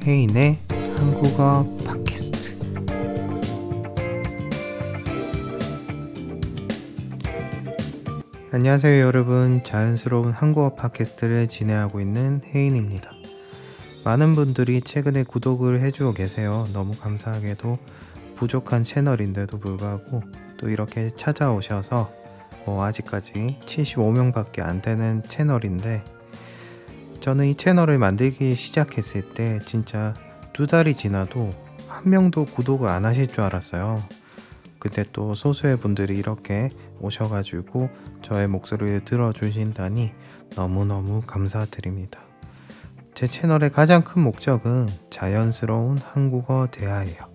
혜인의 한국어 팟캐스트. 안녕하세요 여러분, 자연스러운 한국어 팟캐스트를 진행하고 있는 혜인입니다. 많은 분들이 최근에 구독을 해주고 계세요. 너무 감사하게도 부족한 채널인데도 불구하고 또 이렇게 찾아오셔서 아직까지 75명밖에 안 되는 채널인데, 저는 이 채널을 만들기 시작했을 때 진짜 2달이 지나도 한 명도 구독을 안 하실 줄 알았어요. 근데 또 소수의 분들이 이렇게 오셔가지고 저의 목소리를 들어주신다니 너무너무 감사드립니다. 제 채널의 가장 큰 목적은 자연스러운 한국어 대화예요.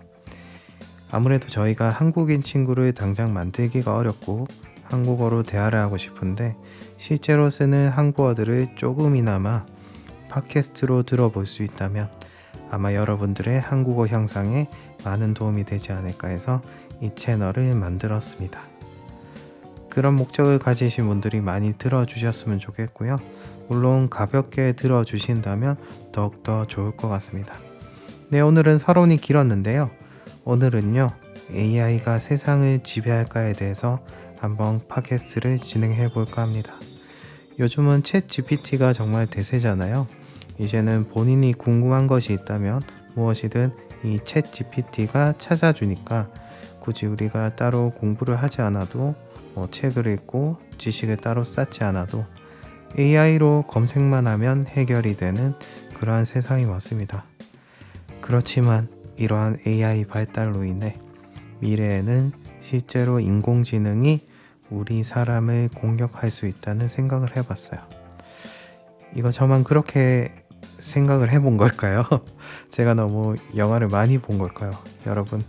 아무래도 저희가 한국인 친구를 당장 만들기가 어렵고 한국어로 대화를 하고 싶은데, 실제로 쓰는 한국어들을 조금이나마 팟캐스트로 들어볼 수 있다면 아마 여러분들의 한국어 향상에 많은 도움이 되지 않을까 해서 이 채널을 만들었습니다. 그런 목적을 가지신 분들이 많이 들어주셨으면 좋겠고요. 물론 가볍게 들어주신다면 더욱더 좋을 것 같습니다. 네, 오늘은 서론이 길었는데요. 오늘은요, AI가 세상을 지배할까에 대해서 한번 팟캐스트를 진행해 볼까 합니다. 요즘은 챗 GPT가 정말 대세잖아요. 이제는 본인이 궁금한 것이 있다면 무엇이든 이 챗 GPT가 찾아주니까 굳이 우리가 따로 공부를 하지 않아도, 책을 읽고 지식을 따로 쌓지 않아도 AI로 검색만 하면 해결이 되는 그러한 세상이 왔습니다. 그렇지만 이러한 AI 발달로 인해 미래에는 실제로 인공지능이 우리 사람을 공격할 수 있다는 생각을 해봤어요. 이거 저만 그렇게 생각을 해본 걸까요? 제가 너무 영화를 많이 본 걸까요? 여러분,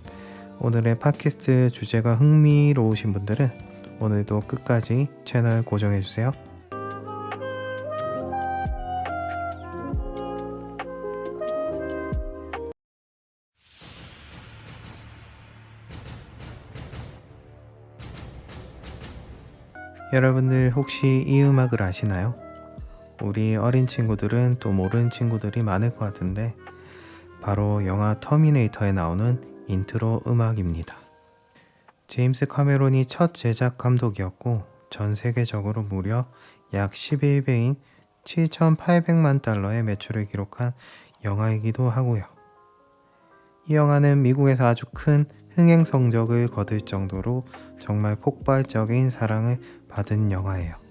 오늘의 팟캐스트 주제가 흥미로우신 분들은 오늘도 끝까지 채널 고정해주세요. 여러분들 혹시 이 음악을 아시나요? 우리 어린 친구들은 또 모르는 친구들이 많을 것 같은데, 바로 영화 터미네이터에 나오는 인트로 음악입니다. 제임스 카메론이 첫 제작 감독이었고 전 세계적으로 무려 약 11배인 7,800만 달러의 매출을 기록한 영화이기도 하고요. 이 영화는 미국에서 아주 큰 흥행 성적을 거둘 정도로 정말 폭발적인 사랑을 받은 영화예요.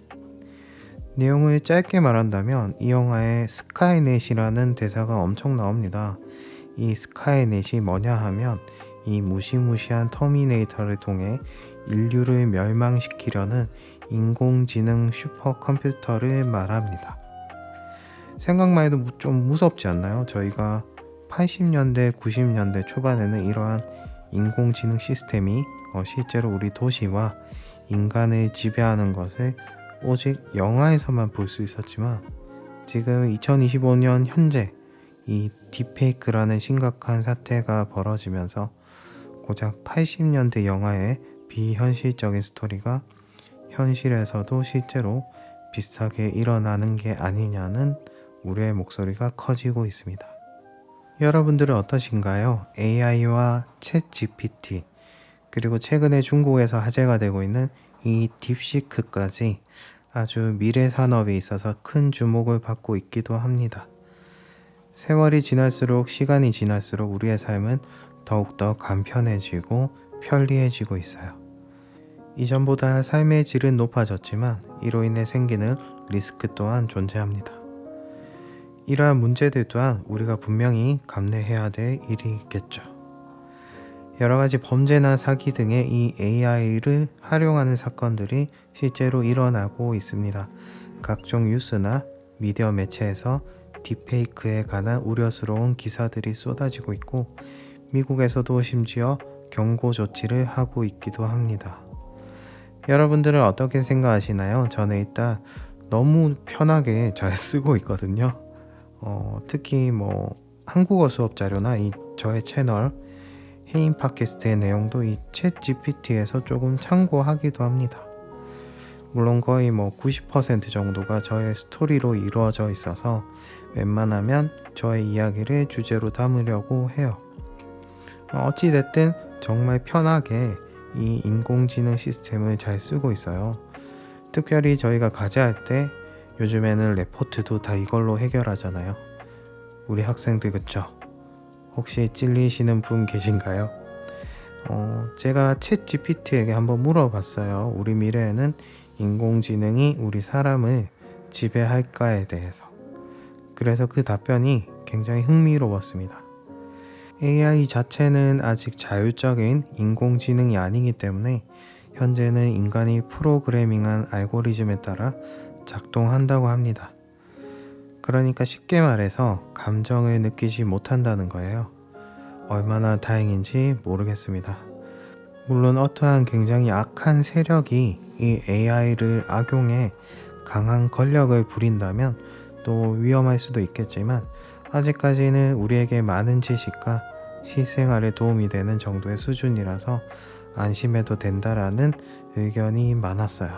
내용을 짧게 말한다면 이 영화에 스카이넷이라는 대사가 엄청 나옵니다. 이 스카이넷이 뭐냐 하면 이 무시무시한 터미네이터를 통해 인류를 멸망시키려는 인공지능 슈퍼컴퓨터를 말합니다. 생각만 해도 좀 무섭지 않나요? 저희가 80년대, 90년대 초반에는 이러한 인공지능 시스템이 실제로 우리 도시와 인간을 지배하는 것을 오직 영화에서만 볼 수 있었지만, 지금 2025년 현재 이 딥페이크라는 심각한 사태가 벌어지면서 고작 80년대 영화의 비현실적인 스토리가 현실에서도 실제로 비슷하게 일어나는 게 아니냐는 우려의 목소리가 커지고 있습니다. 여러분들은 어떠신가요? AI와 챗 GPT, 그리고 최근에 중국에서 화제가 되고 있는 이 딥시크까지 아주 미래 산업에 있어서 큰 주목을 받고 있기도 합니다. 세월이 지날수록, 시간이 지날수록 우리의 삶은 더욱더 간편해지고 편리해지고 있어요. 이전보다 삶의 질은 높아졌지만 이로 인해 생기는 리스크 또한 존재합니다. 이러한 문제들 또한 우리가 분명히 감내해야 될 일이 있겠죠. 여러가지 범죄나 사기 등의 이 AI를 활용하는 사건들이 실제로 일어나고 있습니다. 각종 뉴스나 미디어 매체에서 딥페이크에 관한 우려스러운 기사들이 쏟아지고 있고, 미국에서도 심지어 경고 조치를 하고 있기도 합니다. 여러분들은 어떻게 생각하시나요? 저는 일단 너무 편하게 잘 쓰고 있거든요. 특히 한국어 수업 자료나 이 저의 채널 혜인 팟캐스트의 내용도 이 챗 GPT에서 조금 참고하기도 합니다. 물론 거의 90% 정도가 저의 스토리로 이루어져 있어서 웬만하면 저의 이야기를 주제로 담으려고 해요. 어찌됐든 정말 편하게 이 인공지능 시스템을 잘 쓰고 있어요. 특별히 저희가 과제할 때 요즘에는 레포트도 다 이걸로 해결하잖아요. 우리 학생들 그쵸? 혹시 찔리시는 분 계신가요? 제가 챗 GPT에게 한번 물어봤어요. 우리 미래에는 인공지능이 우리 사람을 지배할까에 대해서. 그래서 그 답변이 굉장히 흥미로웠습니다. AI 자체는 아직 자율적인 인공지능이 아니기 때문에 현재는 인간이 프로그래밍한 알고리즘에 따라 작동한다고 합니다. 그러니까 쉽게 말해서 감정을 느끼지 못한다는 거예요. 얼마나 다행인지 모르겠습니다. 물론 어떠한 굉장히 악한 세력이 이 AI를 악용해 강한 권력을 부린다면 또 위험할 수도 있겠지만 아직까지는 우리에게 많은 지식과 실생활에 도움이 되는 정도의 수준이라서 안심해도 된다라는 의견이 많았어요.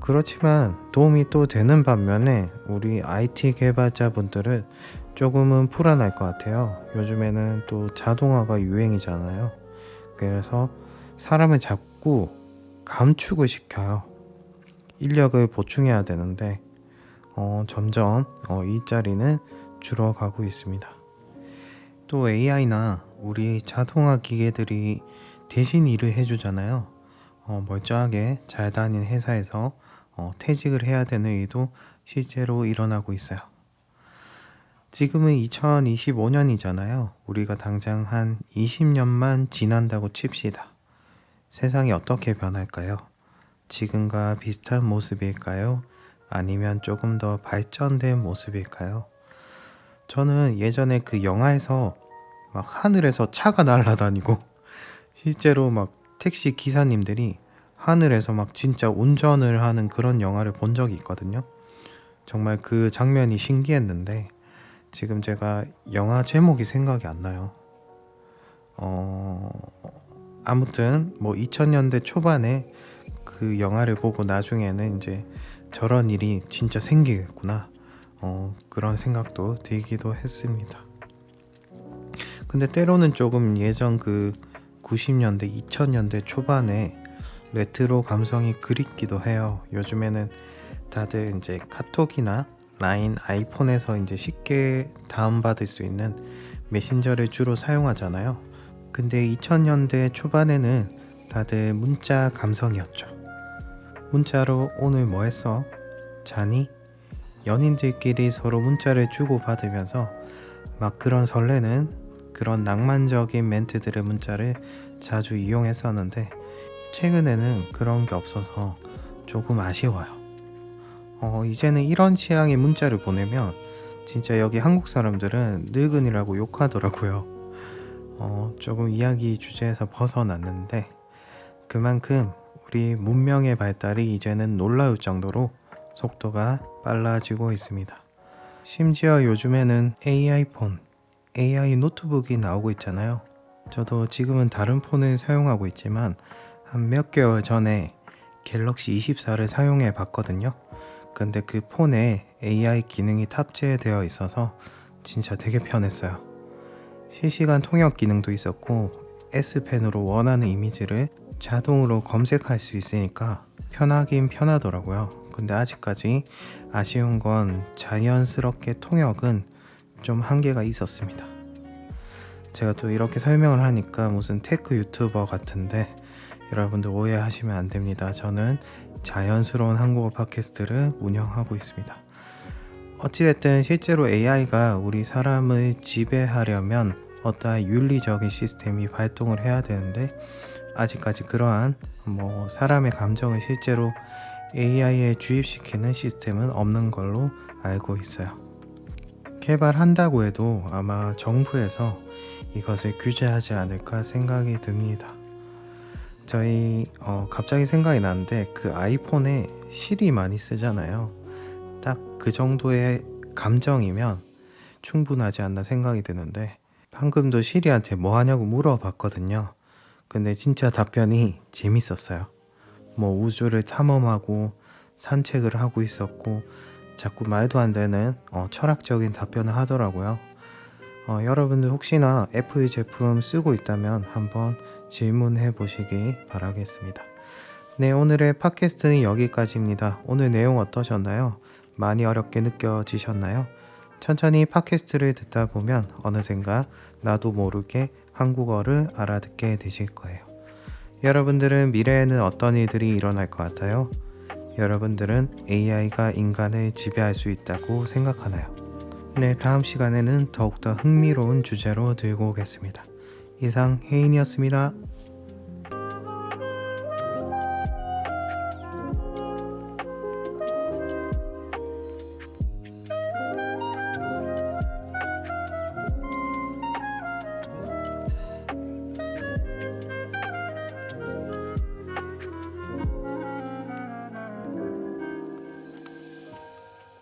그렇지만 도움이 또 되는 반면에 우리 IT 개발자분들은 조금은 불안할 것 같아요. 요즘에는 또 자동화가 유행이잖아요. 그래서 사람을 자꾸 감축을 시켜요. 인력을 보충해야 되는데 점점 일자리는 줄어가고 있습니다. 또 AI나 우리 자동화 기계들이 대신 일을 해주잖아요. 멀쩡하게 잘 다니는 회사에서 퇴직을 해야 되는 일도 실제로 일어나고 있어요. 지금은 2025년이잖아요. 우리가 당장 한 20년만 지난다고 칩시다. 세상이 어떻게 변할까요? 지금과 비슷한 모습일까요? 아니면 조금 더 발전된 모습일까요? 저는 예전에 그 영화에서 막 하늘에서 차가 날아다니고 실제로 막 택시 기사님들이 하늘에서 막 진짜 운전을 하는 그런 영화를 본 적이 있거든요. 정말 그 장면이 신기했는데 지금 제가 영화 제목이 생각이 안 나요. 아무튼 2000년대 초반에 그 영화를 보고 나중에는 이제 저런 일이 진짜 생기겠구나. 그런 생각도 들기도 했습니다. 근데 때로는 조금 예전 그 90년대, 2000년대 초반에 레트로 감성이 그립기도 해요. 요즘에는 다들 이제 카톡이나 라인, 아이폰에서 이제 쉽게 다운받을 수 있는 메신저를 주로 사용하잖아요. 근데 2000년대 초반에는 다들 문자 감성이었죠. 문자로 오늘 뭐 했어? 자니? 연인들끼리 서로 문자를 주고받으면서 막 그런 설레는 그런 낭만적인 멘트들의 문자를 자주 이용했었는데 최근에는 그런 게 없어서 조금 아쉬워요. 이제는 이런 취향의 문자를 보내면 진짜 여기 한국 사람들은 늙은이라고 욕하더라고요. 조금 이야기 주제에서 벗어났는데 그만큼 우리 문명의 발달이 이제는 놀라울 정도로 속도가 빨라지고 있습니다. 심지어 요즘에는 AI 폰, AI 노트북이 나오고 있잖아요. 저도 지금은 다른 폰을 사용하고 있지만 한 몇 개월 전에 갤럭시 24를 사용해 봤거든요. 근데 그 폰에 AI 기능이 탑재되어 있어서 진짜 되게 편했어요. 실시간 통역 기능도 있었고 S펜으로 원하는 이미지를 자동으로 검색할 수 있으니까 편하긴 편하더라고요. 근데 아직까지 아쉬운 건 자연스럽게 통역은 좀 한계가 있었습니다. 제가 또 이렇게 설명을 하니까 무슨 테크 유튜버 같은데 여러분들 오해하시면 안 됩니다. 저는 자연스러운 한국어 팟캐스트를 운영하고 있습니다. 어찌됐든 실제로 AI가 우리 사람을 지배하려면 어떠한 윤리적인 시스템이 발동을 해야 되는데 아직까지 그러한 사람의 감정을 실제로 AI에 주입시키는 시스템은 없는 걸로 알고 있어요. 개발한다고 해도 아마 정부에서 이것을 규제하지 않을까 생각이 듭니다. 저희 갑자기 생각이 나는데 그 아이폰에 시리 많이 쓰잖아요. 딱 그 정도의 감정이면 충분하지 않나 생각이 드는데 방금도 시리한테 뭐 하냐고 물어봤거든요. 근데 진짜 답변이 재밌었어요. 뭐 우주를 탐험하고 산책을 하고 있었고 자꾸 말도 안 되는 철학적인 답변을 하더라고요. 여러분들 혹시나 애플 제품 쓰고 있다면 한번 질문해 보시기 바라겠습니다. 네, 오늘의 팟캐스트는 여기까지입니다. 오늘 내용 어떠셨나요? 많이 어렵게 느껴지셨나요? 천천히 팟캐스트를 듣다 보면 어느샌가 나도 모르게 한국어를 알아듣게 되실 거예요. 여러분들은 미래에는 어떤 일들이 일어날 것 같아요? 여러분들은 AI가 인간을 지배할 수 있다고 생각하나요? 네, 다음 시간에는 더욱더 흥미로운 주제로 들고 오겠습니다. 이상 혜인이었습니다.